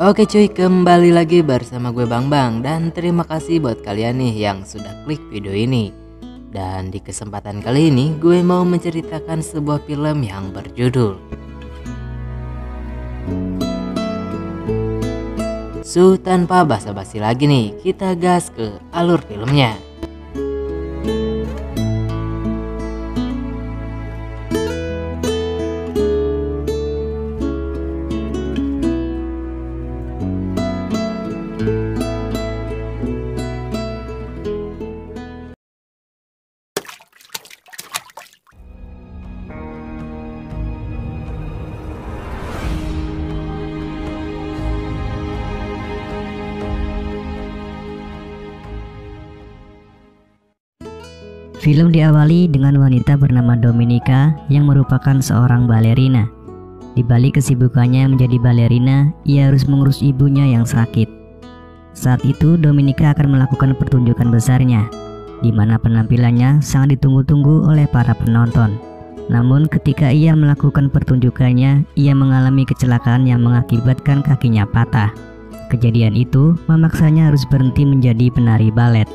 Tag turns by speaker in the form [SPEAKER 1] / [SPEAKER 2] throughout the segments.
[SPEAKER 1] Oke cuy, kembali lagi bersama gue Bang Bang. Dan terima kasih buat kalian nih yang sudah klik video ini. Dan di kesempatan kali ini gue mau menceritakan sebuah film yang berjudul Tanpa basa-basi lagi nih, kita gas ke alur filmnya.
[SPEAKER 2] Film diawali dengan wanita bernama Dominika yang merupakan seorang balerina. Di balik kesibukannya menjadi balerina, ia harus mengurus ibunya yang sakit. Saat itu Dominika akan melakukan pertunjukan besarnya, di mana penampilannya sangat ditunggu-tunggu oleh para penonton. Namun ketika ia melakukan pertunjukannya, ia mengalami kecelakaan yang mengakibatkan kakinya patah. Kejadian itu memaksanya harus berhenti menjadi penari balet.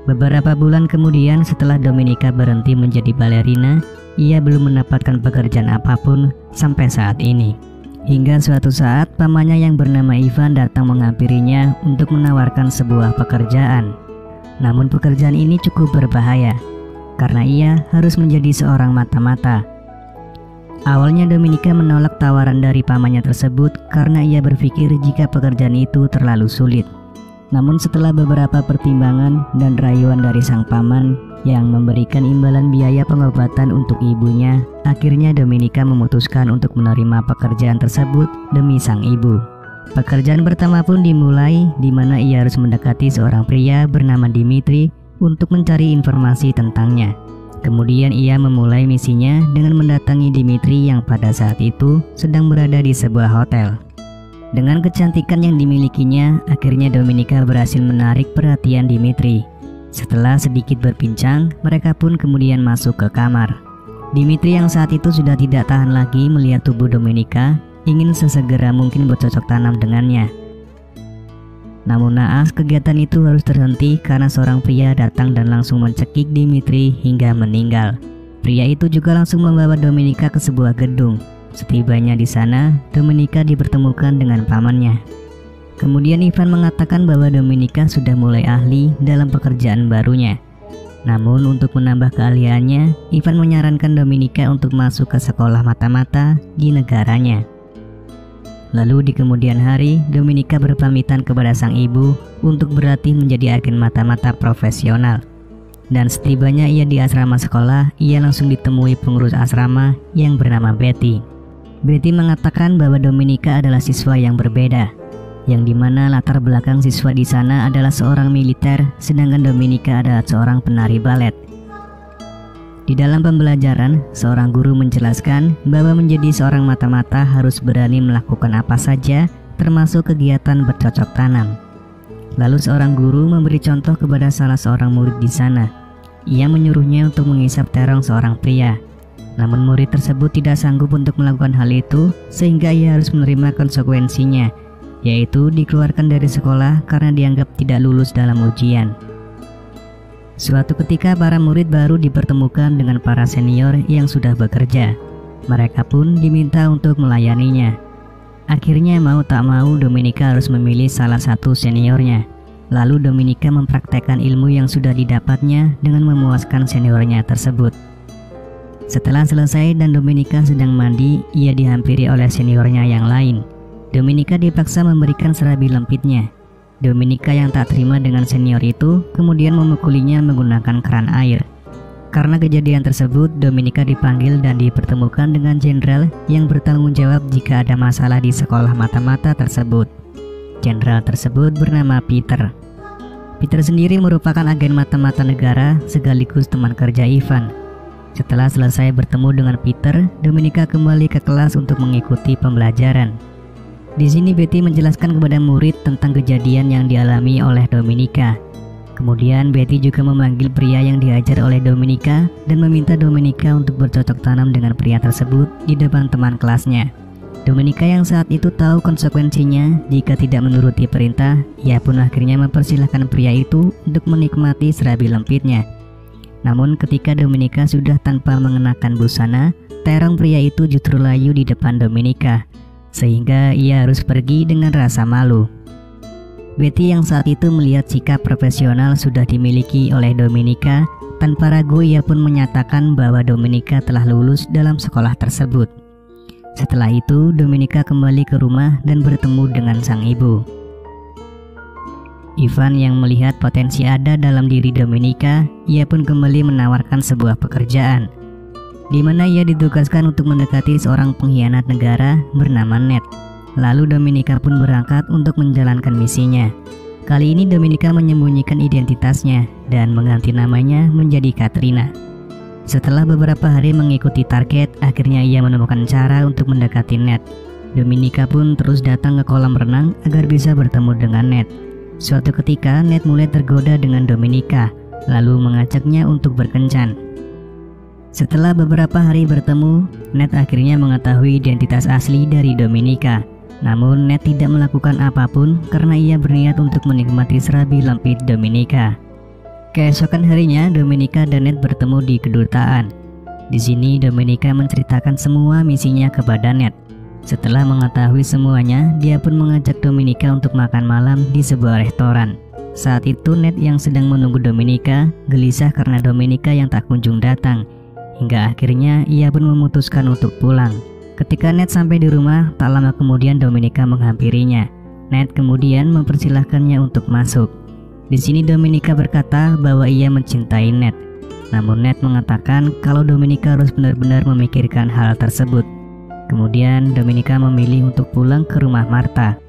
[SPEAKER 2] Beberapa bulan kemudian setelah Dominika berhenti menjadi balerina, ia belum mendapatkan pekerjaan apapun sampai saat ini. Hingga suatu saat pamannya yang bernama Ivan datang menghampirinya untuk menawarkan sebuah pekerjaan. Namun pekerjaan ini cukup berbahaya, karena ia harus menjadi seorang mata-mata. Awalnya Dominika menolak tawaran dari pamannya tersebut karena ia berpikir jika pekerjaan itu terlalu sulit. Namun setelah beberapa pertimbangan dan rayuan dari sang paman yang memberikan imbalan biaya pengobatan untuk ibunya, akhirnya Dominika memutuskan untuk menerima pekerjaan tersebut demi sang ibu. Pekerjaan pertama pun dimulai di mana ia harus mendekati seorang pria bernama Dimitri untuk mencari informasi tentangnya. Kemudian ia memulai misinya dengan mendatangi Dimitri yang pada saat itu sedang berada di sebuah hotel. Dengan kecantikan yang dimilikinya, akhirnya Dominika berhasil menarik perhatian Dimitri. Setelah sedikit berbincang, mereka pun kemudian masuk ke kamar. Dimitri yang saat itu sudah tidak tahan lagi melihat tubuh Dominika, ingin sesegera mungkin bercocok tanam dengannya. Namun naas, kegiatan itu harus terhenti karena seorang pria datang dan langsung mencekik Dimitri hingga meninggal. Pria itu juga langsung membawa Dominika ke sebuah gedung. Setibanya di sana, Dominika dipertemukan dengan pamannya. Kemudian Ivan mengatakan bahwa Dominika sudah mulai ahli dalam pekerjaan barunya. Namun untuk menambah keahliannya, Ivan menyarankan Dominika untuk masuk ke sekolah mata-mata di negaranya. Lalu di kemudian hari, Dominika berpamitan kepada sang ibu untuk berlatih menjadi agen mata-mata profesional. Dan setibanya ia di asrama sekolah, ia langsung ditemui pengurus asrama yang bernama Betty. Betty mengatakan bahwa Dominika adalah siswa yang berbeda, yang dimana latar belakang siswa di sana adalah seorang militer, sedangkan Dominika adalah seorang penari balet. Di dalam pembelajaran, seorang guru menjelaskan bahwa menjadi seorang mata-mata harus berani melakukan apa saja, termasuk kegiatan bercocok tanam. Lalu seorang guru memberi contoh kepada salah seorang murid di sana. Ia menyuruhnya untuk menghisap terong seorang pria. Namun murid tersebut tidak sanggup untuk melakukan hal itu, sehingga ia harus menerima konsekuensinya, yaitu dikeluarkan dari sekolah karena dianggap tidak lulus dalam ujian. Suatu ketika para murid baru dipertemukan dengan para senior yang sudah bekerja. Mereka pun diminta untuk melayaninya. Akhirnya mau tak mau Dominika harus memilih salah satu seniornya. Lalu Dominika mempraktekkan ilmu yang sudah didapatnya dengan memuaskan seniornya tersebut. Setelah selesai dan Dominika sedang mandi, ia dihampiri oleh seniornya yang lain. Dominika dipaksa memberikan serabi lempitnya. Dominika yang tak terima dengan senior itu kemudian memukulinya menggunakan keran air. Karena kejadian tersebut, Dominika dipanggil dan dipertemukan dengan jenderal yang bertanggung jawab jika ada masalah di sekolah mata-mata tersebut. Jenderal tersebut bernama Peter. Peter sendiri merupakan agen mata-mata negara sekaligus teman kerja Ivan. Setelah selesai bertemu dengan Peter, Dominika kembali ke kelas untuk mengikuti pembelajaran. Di sini Betty menjelaskan kepada murid tentang kejadian yang dialami oleh Dominika. Kemudian Betty juga memanggil pria yang diajar oleh Dominika dan meminta Dominika untuk bercocok tanam dengan pria tersebut di depan teman kelasnya. Dominika yang saat itu tahu konsekuensinya jika tidak menuruti perintah, ia pun akhirnya mempersilahkan pria itu untuk menikmati serabi lempitnya. Namun ketika Dominika sudah tanpa mengenakan busana, terong pria itu justru layu di depan Dominika, sehingga ia harus pergi dengan rasa malu. Betty yang saat itu melihat sikap profesional sudah dimiliki oleh Dominika, tanpa ragu ia pun menyatakan bahwa Dominika telah lulus dalam sekolah tersebut. Setelah itu, Dominika kembali ke rumah dan bertemu dengan sang ibu. Ivan yang melihat potensi ada dalam diri Dominika, ia pun kembali menawarkan sebuah pekerjaan, di mana ia ditugaskan untuk mendekati seorang pengkhianat negara bernama Ned. Lalu Dominika pun berangkat untuk menjalankan misinya. Kali ini Dominika menyembunyikan identitasnya dan mengganti namanya menjadi Katrina. Setelah beberapa hari mengikuti target, akhirnya ia menemukan cara untuk mendekati Ned. Dominika pun terus datang ke kolam renang agar bisa bertemu dengan Ned. Suatu ketika Ned mulai tergoda dengan Dominika, lalu mengajaknya untuk berkencan. Setelah beberapa hari bertemu, Ned akhirnya mengetahui identitas asli dari Dominika. Namun Ned tidak melakukan apapun karena ia berniat untuk menikmati serabi lempit Dominika. Keesokan harinya, Dominika dan Ned bertemu di kedutaan. Di sini Dominika menceritakan semua misinya kepada Ned. Setelah mengetahui semuanya, dia pun mengajak Dominika untuk makan malam di sebuah restoran. Saat itu Ned yang sedang menunggu Dominika gelisah karena Dominika yang tak kunjung datang. Hingga akhirnya ia pun memutuskan untuk pulang. Ketika Ned sampai di rumah, tak lama kemudian Dominika menghampirinya. Ned kemudian mempersilahkannya untuk masuk. Di sini Dominika berkata bahwa ia mencintai Ned. Namun Ned mengatakan kalau Dominika harus benar-benar memikirkan hal tersebut. Kemudian Dominika memilih untuk pulang ke rumah Martha.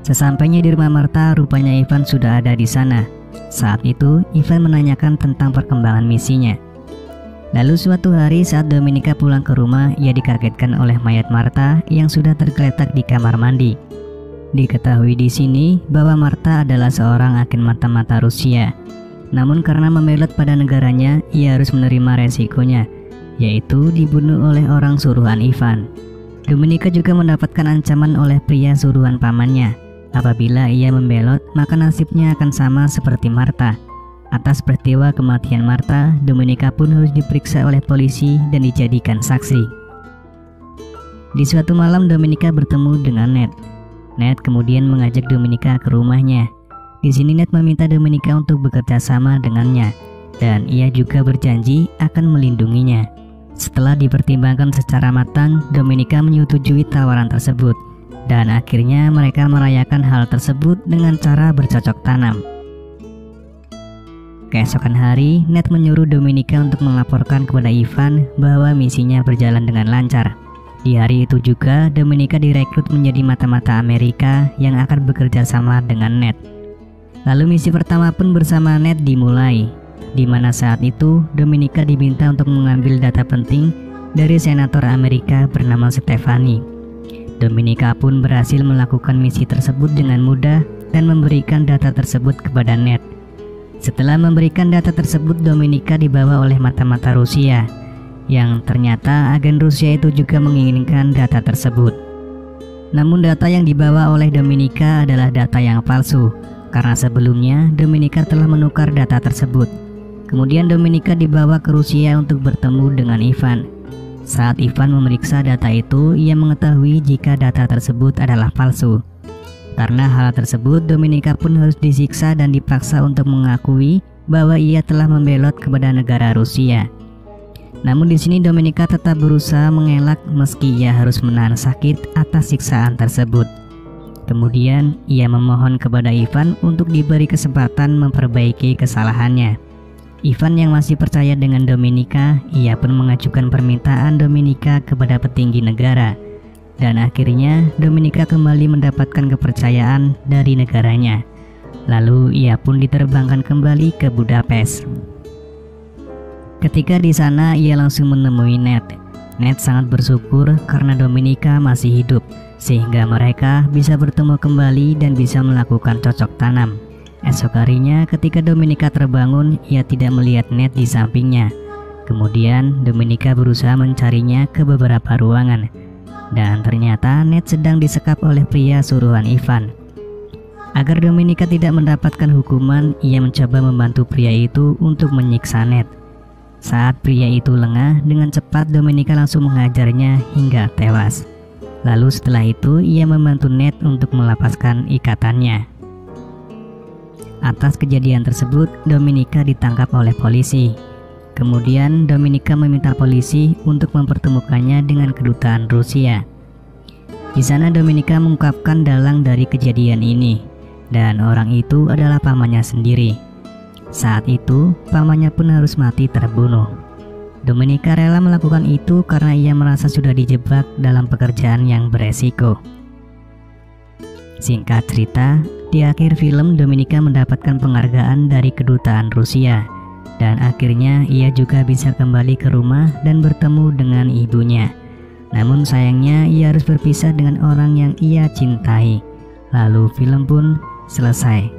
[SPEAKER 2] Sesampainya di rumah Martha, rupanya Ivan sudah ada di sana. Saat itu Ivan menanyakan tentang perkembangan misinya. Lalu suatu hari saat Dominika pulang ke rumah, ia dikagetkan oleh mayat Martha yang sudah tergeletak di kamar mandi. Diketahui di sini bahwa Martha adalah seorang agen mata-mata Rusia. Namun karena membelot pada negaranya, ia harus menerima resikonya, yaitu dibunuh oleh orang suruhan Ivan. Dominika juga mendapatkan ancaman oleh pria suruhan pamannya. Apabila ia membelot, maka nasibnya akan sama seperti Martha. Atas peristiwa kematian Martha, Dominika pun harus diperiksa oleh polisi dan dijadikan saksi. Di suatu malam Dominika bertemu dengan Ned. Ned kemudian mengajak Dominika ke rumahnya. Di sini Ned meminta Dominika untuk bekerja sama dengannya, dan ia juga berjanji akan melindunginya. Setelah dipertimbangkan secara matang, Dominika menyetujui tawaran tersebut, dan akhirnya mereka merayakan hal tersebut dengan cara bercocok tanam. Keesokan hari, Ned menyuruh Dominika untuk melaporkan kepada Ivan bahwa misinya berjalan dengan lancar. Di hari itu juga, Dominika direkrut menjadi mata-mata Amerika yang akan bekerja sama dengan Ned. Lalu misi pertama pun bersama Ned dimulai, di mana saat itu Dominika diminta untuk mengambil data penting dari senator Amerika bernama Stephanie. Dominika pun berhasil melakukan misi tersebut dengan mudah dan memberikan data tersebut kepada Ned. Setelah memberikan data tersebut, Dominika dibawa oleh mata-mata Rusia, yang ternyata agen Rusia itu juga menginginkan data tersebut. Namun data yang dibawa oleh Dominika adalah data yang palsu, karena sebelumnya Dominika telah menukar data tersebut. Kemudian Dominika dibawa ke Rusia untuk bertemu dengan Ivan. Saat Ivan memeriksa data itu, ia mengetahui jika data tersebut adalah palsu. Karena hal tersebut, Dominika pun harus disiksa dan dipaksa untuk mengakui bahwa ia telah membelot kepada negara Rusia. Namun di sini Dominika tetap berusaha mengelak meski ia harus menahan sakit atas siksaan tersebut. Kemudian ia memohon kepada Ivan untuk diberi kesempatan memperbaiki kesalahannya. Ivan yang masih percaya dengan Dominika, ia pun mengajukan permintaan Dominika kepada petinggi negara. Dan akhirnya Dominika kembali mendapatkan kepercayaan dari negaranya. Lalu ia pun diterbangkan kembali ke Budapest. Ketika di sana ia langsung menemui Ned. Ned sangat bersyukur karena Dominika masih hidup, sehingga mereka bisa bertemu kembali dan bisa melakukan cocok tanam. Esok harinya ketika Dominika terbangun, ia tidak melihat Ned di sampingnya. Kemudian Dominika berusaha mencarinya ke beberapa ruangan. dan ternyata Ned sedang disekap oleh pria suruhan Ivan. Agar Dominika tidak mendapatkan hukuman, ia mencoba membantu pria itu untuk menyiksa Ned. Saat pria itu lengah, dengan cepat Dominika langsung mengajarnya hingga tewas. Lalu setelah itu ia membantu Ned untuk melepaskan ikatannya. Atas kejadian tersebut, Dominika ditangkap oleh polisi. Kemudian Dominika meminta polisi untuk mempertemukannya dengan kedutaan Rusia. Di sana Dominika mengungkapkan dalang dari kejadian ini. Dan orang itu adalah pamannya sendiri. Saat itu, pamannya pun harus mati terbunuh. Dominika rela melakukan itu karena ia merasa sudah dijebak dalam pekerjaan yang beresiko. Singkat cerita, di akhir film Dominika mendapatkan penghargaan dari kedutaan Rusia. Dan akhirnya ia juga bisa kembali ke rumah dan bertemu dengan ibunya. Namun sayangnya ia harus berpisah dengan orang yang ia cintai. Lalu film pun selesai.